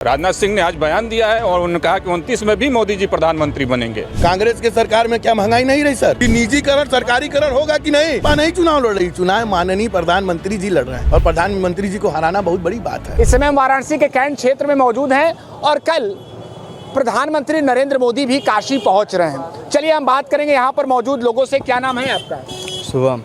राजनाथ सिंह ने आज बयान दिया है और उन्होंने कहा कि 29 में भी मोदी जी प्रधानमंत्री बनेंगे। कांग्रेस के सरकार में क्या महंगाई नहीं रही सर? निजीकरण सरकारीकरण होगा कि नहीं? नहीं चुनाव लड़ रही, चुनाव माननीय प्रधानमंत्री जी लड़ रहे हैं और प्रधानमंत्री जी को हराना बहुत बड़ी बात है। इस समय हम वाराणसी के कैंट क्षेत्र में मौजूद हैं और कल प्रधानमंत्री नरेंद्र मोदी भी काशी पहुंच रहे हैं। चलिए हम बात करेंगे यहाँ पर मौजूद लोगों से। क्या नाम है आपका? शुभम।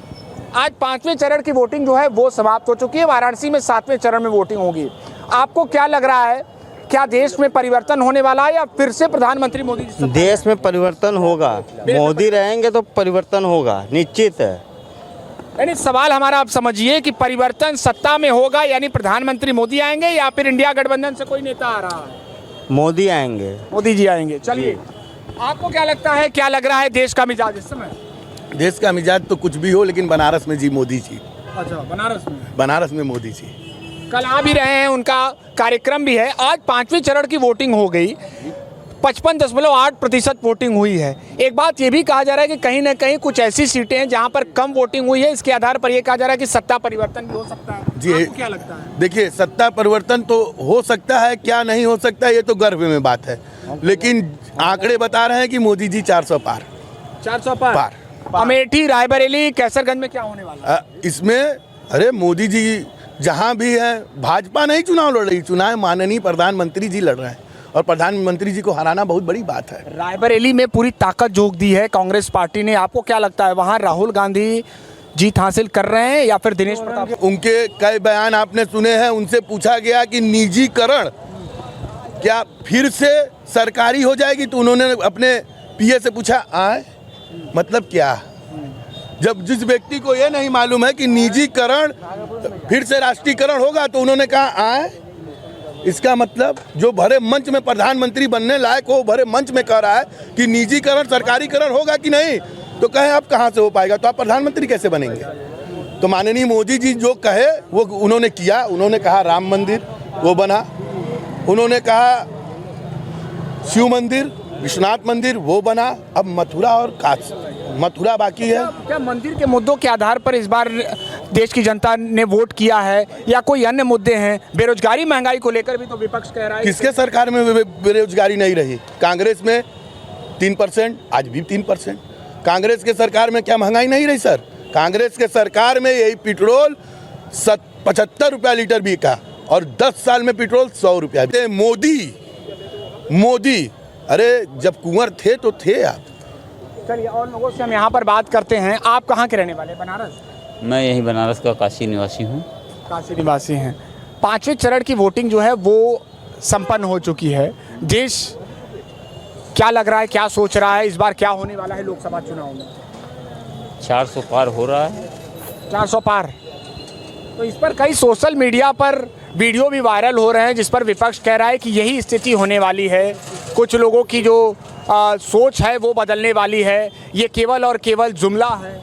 आज 5वें चरण की वोटिंग जो है वो समाप्त हो चुकी है। वाराणसी में 7वें चरण में वोटिंग होगी। आपको क्या लग रहा है, क्या देश में परिवर्तन होने वाला है या फिर से प्रधानमंत्री मोदी जी? देश में परिवर्तन होगा, मोदी रहेंगे तो परिवर्तन होगा, निश्चित है। यानी सवाल हमारा आप समझिए कि परिवर्तन सत्ता में होगा, यानी प्रधानमंत्री मोदी आएंगे या फिर इंडिया गठबंधन से कोई नेता आ रहा है? मोदी आएंगे, मोदी जी आएंगे। चलिए, आपको क्या लगता है, क्या लग रहा है देश का मिजाज इस समय? देश का मिजाज तो कुछ भी हो, लेकिन बनारस में जी मोदी जी। अच्छा, बनारस में मोदी जी कल आ भी रहे हैं, उनका कार्यक्रम भी है। आज 5वें चरण की वोटिंग हो गई, 55.8% वोटिंग हुई है। एक बात ये भी कहा जा रहा है कि कहीं ना कहीं कुछ ऐसी सीटें हैं जहां पर कम वोटिंग हुई है, इसके आधार पर यह कहा जा रहा है कि सत्ता परिवर्तन भी हो सकता है। जी, आपको क्या लगता है? देखिए, सत्ता परिवर्तन तो हो सकता है, क्या नहीं हो सकता ये तो गर्व में बात है, लेकिन आंकड़े बता रहे हैं कि मोदी जी 400 पार। 400 पार। अमेठी, रायबरेली, कैसरगंज में क्या होने वाला है? इसमें अरे मोदी जी जहां भी है, भाजपा नहीं चुनाव लड़ रही, चुनाव माननीय प्रधानमंत्री जी लड़ रहे हैं और प्रधानमंत्री जी को हराना बहुत बड़ी बात है। रायबरेली में पूरी ताकत झोंक दी है कांग्रेस पार्टी ने। आपको क्या लगता है, वहां राहुल गांधी जीत हासिल कर रहे हैं या फिर दिनेश प्रताप? उनके कई बयान आपने सुने हैं। उनसे पूछा गया कि निजीकरण क्या फिर से सरकारी हो जाएगी, तो उन्होंने अपने पीए से पूछा आए मतलब क्या? जब जिस व्यक्ति को ये नहीं मालूम है कि निजीकरण फिर से राष्ट्रीयकरण होगा, तो उन्होंने कहा आए। इसका मतलब जो भरे मंच में प्रधानमंत्री बनने लायक हो, भरे मंच में कह रहा है कि निजीकरण सरकारीकरण होगा कि नहीं, तो कहे आप कहाँ से हो पाएगा, तो आप प्रधानमंत्री कैसे बनेंगे? तो माननीय मोदी जी जो कहे वो उन्होंने किया। उन्होंने कहा राम मंदिर, वो बना। उन्होंने कहा शिव मंदिर, विश्वनाथ मंदिर, वो बना। अब मथुरा और मथुरा बाकी है। क्या मंदिर के मुद्दों के आधार पर इस बार देश की जनता ने वोट किया है या कोई अन्य मुद्दे हैं? बेरोजगारी, महंगाई को लेकर भी तो विपक्ष कह रहा है। किसके सरकार में बेरोजगारी नहीं रही? कांग्रेस में 3%, आज भी 3%। कांग्रेस के सरकार में क्या महंगाई नहीं रही सर? कांग्रेस के सरकार में यही पेट्रोल 75 रुपया लीटर बिका और 10 साल में पेट्रोल 100 रुपया। मोदी अरे जब कुंवर थे तो थे आप। चलिए, और लोगों से हम यहाँ पर बात करते हैं। आप कहाँ के रहने वाले? बनारस? मैं यही बनारस का काशी निवासी हूँ। काशी निवासी हैं। 5वें चरण की वोटिंग जो है वो संपन्न हो चुकी है। देश क्या लग रहा है, क्या सोच रहा है, इस बार क्या होने वाला है लोकसभा चुनाव में? 400 पार हो रहा है। 400 पार। तो इस पर कई सोशल मीडिया पर वीडियो भी वायरल हो रहे हैं जिस पर विपक्ष कह रहा है कि यही स्थिति होने वाली है। कुछ लोगों की जो सोच है वो बदलने वाली है, ये केवल और केवल जुमला है।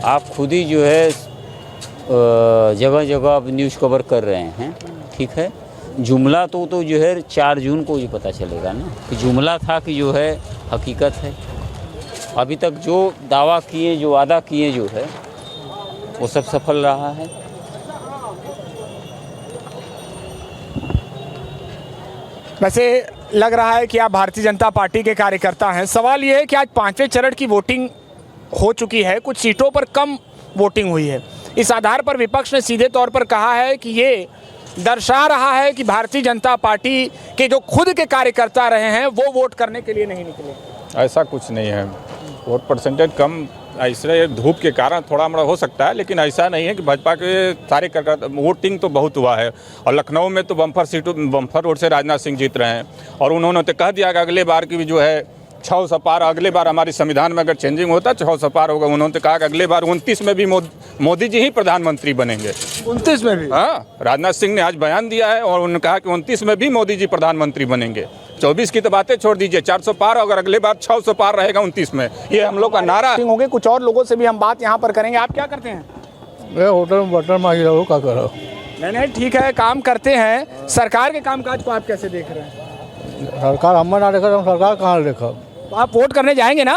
आप खुद ही जो है जगह जगह अब न्यूज़ कवर कर रहे हैं, ठीक है। जुमला तो जो है 4 जून को ये पता चलेगा ना कि जुमला था कि जो है हकीकत है। अभी तक जो दावा किए, जो वादा किए जो है वो सब सफल रहा है। वैसे लग रहा है कि आप भारतीय जनता पार्टी के कार्यकर्ता हैं। सवाल ये है कि आज 5वें चरण की वोटिंग हो चुकी है, कुछ सीटों पर कम वोटिंग हुई है। इस आधार पर विपक्ष ने सीधे तौर पर कहा है कि ये दर्शा रहा है कि भारतीय जनता पार्टी के जो खुद के कार्यकर्ता रहे हैं वो वोट करने के लिए नहीं निकले। ऐसा कुछ नहीं है, वोट परसेंटेज कम ऐसे धूप के कारण थोड़ा मोड़ा हो सकता है, लेकिन ऐसा नहीं है कि भाजपा के सारे कार्यकर्ता। वोटिंग तो बहुत हुआ है और लखनऊ में तो बम्फर वोट से राजनाथ सिंह जीत रहे हैं और उन्होंने तो कह दिया कि अगले बार की भी जो है 600 पार, अगले बार हमारी संविधान में अगर चेंजिंग होता 600 पार होगा। उन्होंने तो कहा कि अगले बार 29 में भी मोदी जी ही प्रधानमंत्री बनेंगे। 29 में भी? हाँ, राजनाथ सिंह ने आज बयान दिया है और उन्होंने कहा कि 29 में भी मोदी जी प्रधानमंत्री बनेंगे। 24 की तो बातें छोड़ दीजिए, 400 पार, अगर अगले बार 600 पार रहेगा 29 में, ये हम लोग का नारा होंगे। कुछ और लोगों से भी हम बात यहाँ पर करेंगे। आप क्या करते हैं? मैं होटल में बटन मांग रहा हूँ, क्या कर रहा हूँ? नहीं, ठीक है, काम करते हैं। सरकार के कामकाज को आप कैसे देख रहे हैं? सरकार हम ना देखा, हम सरकार कहाँ देखा? आप वोट करने जाएंगे ना?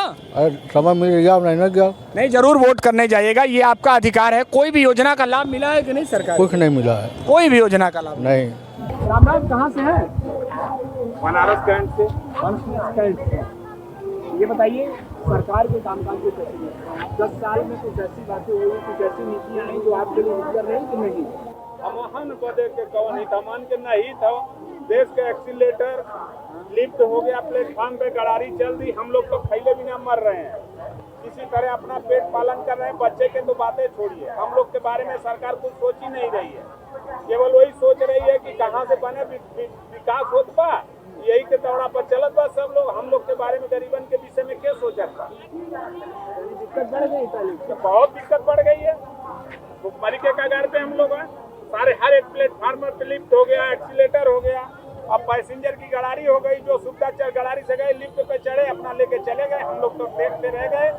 समय मिल गया, नहीं ना गया। नहीं, जरूर वोट करने जाइएगा, ये आपका अधिकार है। कोई भी योजना का लाभ मिला है कि नहीं सरकार? कुछ नहीं मिला है। कोई भी योजना का लाभ नहीं। राम राम, कहाँ से हैं? बनारस कैंट से। कैंट से। ये बताइए, सरकार के कामकाज को कैसे देख रहे हैं? 10 साल में कुछ ऐसी बातें हुई, कुछ ऐसी नीतियाँ आई जो आपके लिए हित कर रही कि नहीं? हमहन बदे के कवन हित, हमन के नहीं था। देश के एक्सीलेटर लिफ्ट हो गया, प्लेटफॉर्म पे गड़ारी चल दी, हम लोग तो खैले बिना मर रहे हैं। इसी तरह अपना पेट पालन कर रहे हैं। बच्चे के तो बातें छोड़िए, हम लोग के बारे में सरकार कुछ सोच ही नहीं रही है। केवल वही सोच रही है कि कहाँ से बने विकास होत बा, यही के दौड़ा पर चलत बा सब लोग। हम लोग के बारे में, गरीबन के विषय में क्या सोचत बा? दिक्कत बढ़ गई पहले, बहुत दिक्कत बढ़ गई है। भुखमरी के कगार पे हम लोग हैं। सारे हर एक प्लेटफार्म पे लिफ्ट हो गया, एक्सीलेटर हो गया, अब पैसेंजर की गड़ारी हो गई। जो सुविधा गड़ारी से गए, लिफ्ट पे चढ़े, अपना लेके चले गए, हम लोग तो देखते रह गए।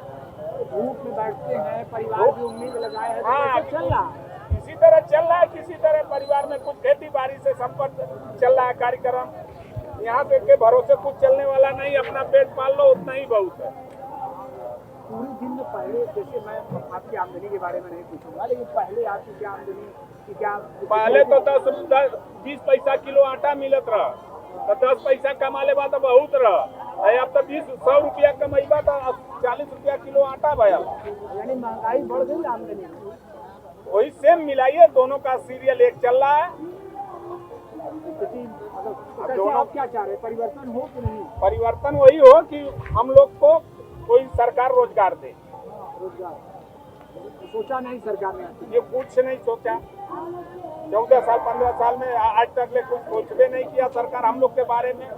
धूप में बैठते हैं, परिवार की उम्मीद लगाए हैं, तो हाँ, कैसे चल रहा है? इसी तरह चल रहा है। किसी तरह परिवार में कुछ खेती बाड़ी से संपर्क चल रहा है कार्यक्रम। यहाँ पे के भरोसे कुछ चलने वाला नहीं, अपना पेट पाल लो, उतना ही बहुत है। पूरी दिन में पहले, जैसे मैं आपकी आमदनी के बारे में नहीं पूछूंगा, लेकिन पहले आपकी क्या आमदनी की क्या? पहले तो 10-20 पैसा किलो आटा मिलत रहा, तो 10 पैसा कमा ले बा तो बहुत रहा। अब तो 100 रुपया कमाईबा तो 40 रुपया किलो आटा भया। यानी महंगाई बढ़ गई, आमदनी वही सेम मिलाइए, दोनों का सीरियल एक चल रहा है। दोनों आप क्या चाह रहे हैं, परिवर्तन हो कि नहीं? परिवर्तन वही हो कि हम लोग को कोई सरकार रोजगार दे। रोजगार सोचा नहीं सरकार ने? ये कुछ नहीं सोचा। 14 साल 15 साल में आज तक ले कुछ सोचबे नहीं किया सरकार हम लोग के बारे में।